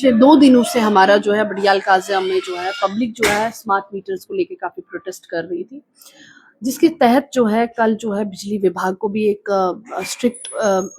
पिछले 2 दिनों से हमारा जो है बडियाल काज़िया में जो है पब्लिक जो है स्मार्ट मीटर्स को लेके काफ़ी प्रोटेस्ट कर रही थी, जिसके तहत जो है कल जो है बिजली विभाग को भी एक स्ट्रिक्ट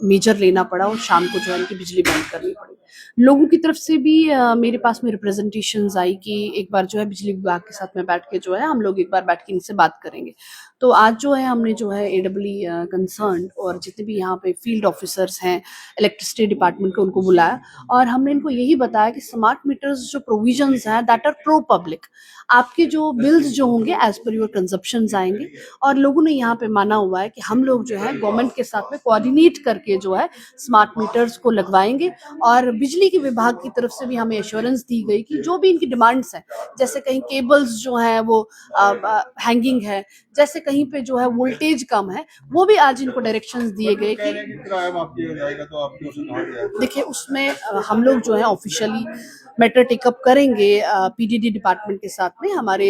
मेजर लेना पड़ा और शाम को जो है इनकी बिजली बंद करनी पड़ी। लोगों की तरफ से भी मेरे पास में रिप्रेजेंटेशंस आई कि एक बार जो है बिजली विभाग के साथ में बैठ के जो है हम लोग एक बार बैठ के इनसे बात करेंगे। तो आज जो है हमने जो है एडब्ल्यू कंसर्न और जितने भी यहाँ पे फील्ड ऑफिसर्स हैं इलेक्ट्रिसिटी डिपार्टमेंट के, उनको बुलाया और हमने इनको यही बताया कि स्मार्ट मीटर्स जो प्रोविजंस हैं दैट आर प्रो पब्लिक, आपके जो बिल्स जो होंगे एज पर योर कंजप्शन आएंगे। और लोगों ने यहाँ पे माना हुआ है कि हम लोग जो है गवर्नमेंट के साथ में कोऑर्डिनेट करके जो है स्मार्ट मीटर्स को लगवाएंगे। और बिजली के विभाग की तरफ से भी हमें एश्योरेंस दी गई कि जो भी इनकी डिमांड्स हैं, जैसे कहीं केबल्स जो हैं वो हैंगिंग है, जैसे कहीं पे जो है वोल्टेज कम है, वो भी आज इनको डायरेक्शंस दिए गए कि देखिए उसमें हम लोग जो है ऑफिशियली मैटर टेकअप करेंगे पीडीडी डिपार्टमेंट के साथ में। हमारे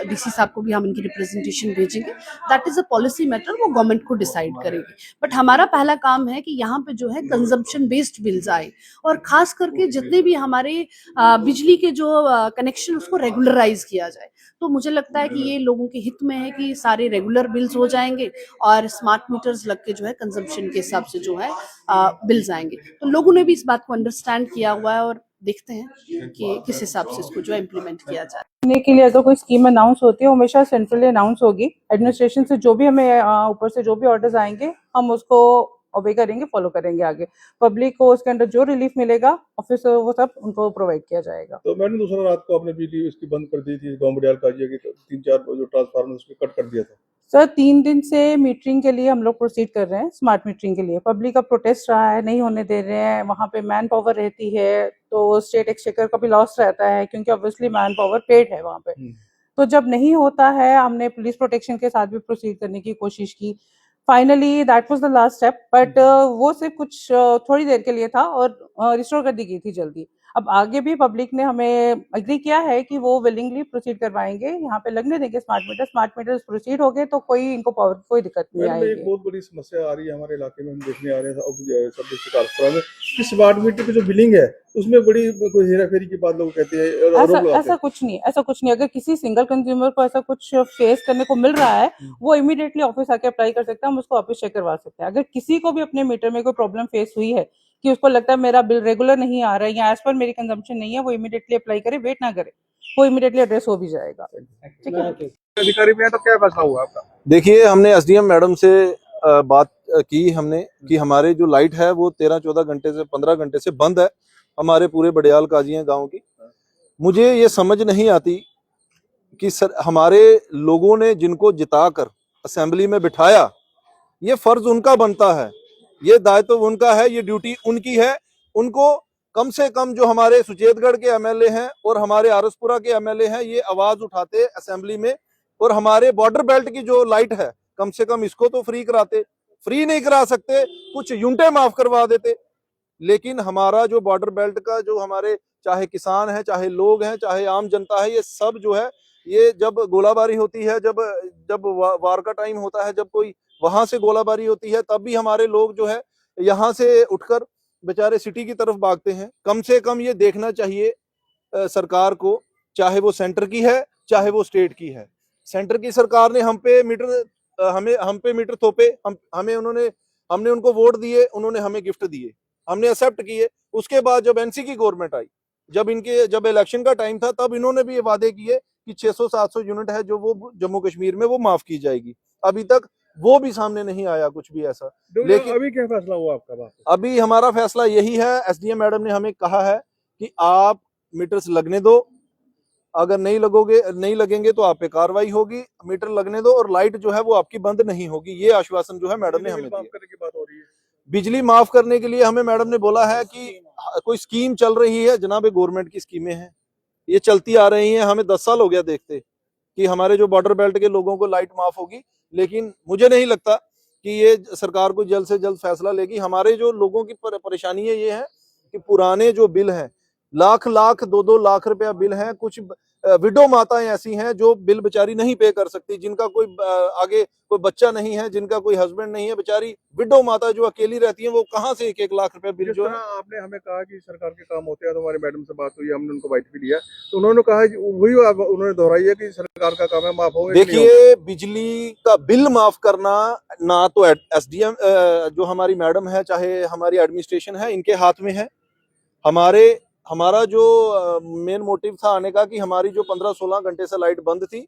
डीसी साहब को भी हम इनकी रिप्रेजेंटेशन भेजेंगे। That is a policy matter, वो गवर्नमेंट को डिसाइड करेगी। बट हमारा पहला काम है कि यहाँ पे जो है कंजम्पशन बेस्ड बिल्स आए और खास करके जितने भी हमारे बिजली के जो कनेक्शन उसको रेगुलराइज किया जाए। तो मुझे लगता है कि ये लोगों के हित में है कि सारे रेगुलर बिल्स हो जाएंगे और स्मार्ट मीटर्स लग के जो है कंजम्पशन के हिसाब से जो है बिल्स आएंगे। तो लोगों ने भी इस बात को अंडरस्टैंड किया हुआ है और देखते हैं कि किस हिसाब से इसको जो है इम्प्लीमेंट किया जाए। के लिए अगर कोई स्कीम अनाउंस होती है हमेशा सेंट्रली अनाउंस होगी। एडमिनिस्ट्रेशन से जो भी हमें ऊपर से जो भी ऑर्डर्स आएंगे हम उसको ओबे करेंगे, फॉलो करेंगे। आगे पब्लिक को उसके अंदर जो रिलीफ मिलेगा ऑफिस वो सब उनको प्रोवाइड किया जाएगा। तो मैंने दूसरा रात को अपने बिजली उसकी बंद कर दी थी, गांव बडियाल काजिया की 3-4 जो ट्रांसफार्मर उसको कट कर दिया था। सर 3 दिन से मीटरिंग के लिए हम लोग प्रोसीड कर रहे हैं, स्मार्ट मीटरिंग के लिए। पब्लिक का प्रोटेस्ट रहा है, नहीं होने दे रहे हैं। वहाँ पे मैन पावर रहती है तो स्टेट एक्सचेकर का भी लॉस रहता है क्योंकि ऑब्वियसली मैन पावर पेड है वहाँ पे। तो जब नहीं होता है हमने पुलिस प्रोटेक्शन के साथ भी प्रोसीड करने की कोशिश की। Finally that was the last step, but वो सिर्फ कुछ थोड़ी देर के लिए था और रिस्टोर कर दी गई थी जल्दी। अब आगे भी पब्लिक ने हमें एग्री किया है कि वो विलिंगली प्रोसीड करवाएंगे, यहाँ पे लगने देंगे स्मार्ट मीटर्स प्रोसीड हो गए तो कोई इनको पावर कोई दिक्कत नहीं आएगी। एक बहुत बड़ी समस्या आ रही है हमारे इलाके में, हम देखने आ रहे हैं सब डिस्ट्रिक्ट ट्रांसफर में कि स्मार्ट मीटर की जो बिलिंग है उसमें बड़ी कोई हेराफेरी की बात लोग कहते हैं। ऐसा कुछ नहीं। अगर किसी सिंगल कंज्यूमर को ऐसा कुछ फेस करने को मिल रहा है वो इमीडिएटली ऑफिस आके अप्लाई कर सकता है, हम उसको ऑफिस चेक करवा सकते हैं। अगर किसी को भी अपने मीटर में कोई प्रॉब्लम फेस हुई है कि उसको लगता है मेरा बिल रेगुलर नहीं आ रहा है या एज पर मेरी कंजम्पशन नहीं है, वो इमीडिएटली अप्लाई करे, वेट ना करे, वो इमीडिएटली एड्रेस हो भी जाएगा। ठीक है। अधिकारी में तो क्या फैसला हुआ आपका? देखिए हमने एसडीएम मैडम से बात की हमने कि हमारे जो लाइट है वो 13-14 घंटे से 15 घंटे से बंद है हमारे पूरे बडियाल काजिया गांव की। मुझे ये समझ नहीं आती कि सर हमारे लोगों ने जिनको जिताकर असेंबली में बिठाया, ये फर्ज उनका बनता है, ये दायित्व उनका है, ये ड्यूटी उनकी है। उनको कम से कम जो हमारे सुचेतगढ़ के एमएलए हैं और हमारे आरसपुरा के एमएलए हैं ये आवाज उठाते असेंबली में और हमारे बॉर्डर बेल्ट की जो लाइट है कम से कम इसको तो फ्री कराते। फ्री नहीं करा सकते, कुछ यूनिटें माफ करवा देते। लेकिन हमारा जो बॉर्डर बेल्ट का जो हमारे चाहे किसान है, चाहे लोग हैं, चाहे आम जनता है, ये सब जो है ये जब गोलाबारी होती है, जब वार का टाइम होता है, जब कोई वहां से गोलाबारी होती है तब भी हमारे लोग जो है यहाँ से उठकर बेचारे सिटी की तरफ भागते हैं। कम से कम ये देखना चाहिए सरकार को, चाहे वो सेंटर की है चाहे वो स्टेट की है। सेंटर की सरकार ने हम पे मीटर थोपे, हमने उनको वोट दिए, उन्होंने हमें गिफ्ट दिए, हमने एक्सेप्ट किए। उसके बाद जब एनसी की गवर्नमेंट आई, जब इलेक्शन का टाइम था, तब इन्होंने भी ये वादे किए कि 600-700 यूनिट है जो वो जम्मू कश्मीर में वो माफ की जाएगी। अभी तक वो भी सामने नहीं आया कुछ भी ऐसा। लेकिन अभी क्या फैसला हुआ आपका? अभी हमारा फैसला यही है, एसडीएम मैडम ने हमें कहा है कि आप मीटर्स लगने दो, अगर नहीं लगेंगे तो आप पे कार्रवाई होगी। मीटर लगने दो और लाइट जो है वो आपकी बंद नहीं होगी, ये आश्वासन जो है मैडम ने हमें दिया। बिजली माफ करने के लिए हमें मैडम ने बोला है कि कोई स्कीम चल रही है, जनाब गवर्नमेंट की स्कीमें हैं, ये चलती आ रही हैं। हमें 10 साल हो गया देखते कि हमारे जो बॉर्डर बेल्ट के लोगों को लाइट माफ होगी, लेकिन मुझे नहीं लगता कि ये सरकार को जल्द से जल्द फैसला लेगी। हमारे जो लोगों की परेशानी है ये है कि पुराने जो बिल हैं लाख लाख 2-2 लाख रुपया बिल है। कुछ विडो माताएं ऐसी हैं जो बिल बेचारी नहीं पे कर सकती, जिनका कोई आगे कोई बच्चा नहीं है, जिनका कोई हस्बैंड नहीं है, बेचारी विडो माता जो अकेली रहती है, वो कहाँ से 1-1 लाख रुपया बिल जिस जो है। तरह आपने हमें कहा कि सरकार के काम होते हैं, तो हमारे मैडम से बात हुई, हमने उनको बाइट भी दिया, तो उन्होंने कहा वही उन्होंने दोहराई है कि सरकार का काम है, माफ होगा कि नहीं होगा। देखिए, बिजली का बिल माफ करना ना तो एसडीएम जो हमारी मैडम है, चाहे हमारी एडमिनिस्ट्रेशन है, इनके हाथ में है। हमारा जो मेन मोटिव था आने का कि हमारी जो 15-16 घंटे से लाइट बंद थी,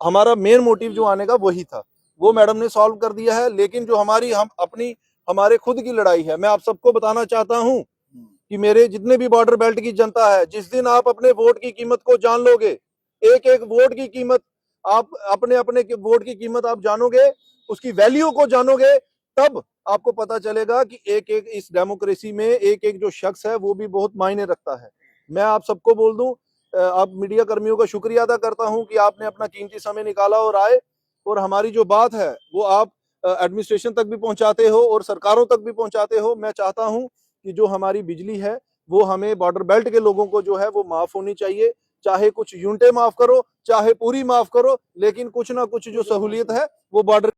हमारा मेन मोटिव जो आने का वही था, वो मैडम ने सॉल्व कर दिया है। लेकिन जो हमारे खुद की लड़ाई है, मैं आप सबको बताना चाहता हूं कि मेरे जितने भी बॉर्डर बेल्ट की जनता है, जिस दिन आप अपने वोट की कीमत को जान लोगे, एक एक वोट की कीमत, आप अपने अपने वोट की कीमत आप जानोगे, उसकी वैल्यू को जानोगे, तब आपको पता चलेगा कि एक एक इस डेमोक्रेसी में एक एक जो शख्स है वो भी बहुत मायने रखता है। मैं आप सबको बोल दूं, आप मीडिया कर्मियों का शुक्रिया अदा करता हूं कि आपने अपना कीमती समय निकाला और आए, और हमारी जो बात है वो आप एडमिनिस्ट्रेशन तक भी पहुंचाते हो और सरकारों तक भी पहुंचाते हो। मैं चाहता हूं कि जो हमारी बिजली है वो हमें बॉर्डर बेल्ट के लोगों को जो है वो माफ होनी चाहिए, चाहे कुछ यूनिटें माफ करो, चाहे पूरी माफ करो, लेकिन कुछ ना कुछ जो सहूलियत है वो बॉर्डर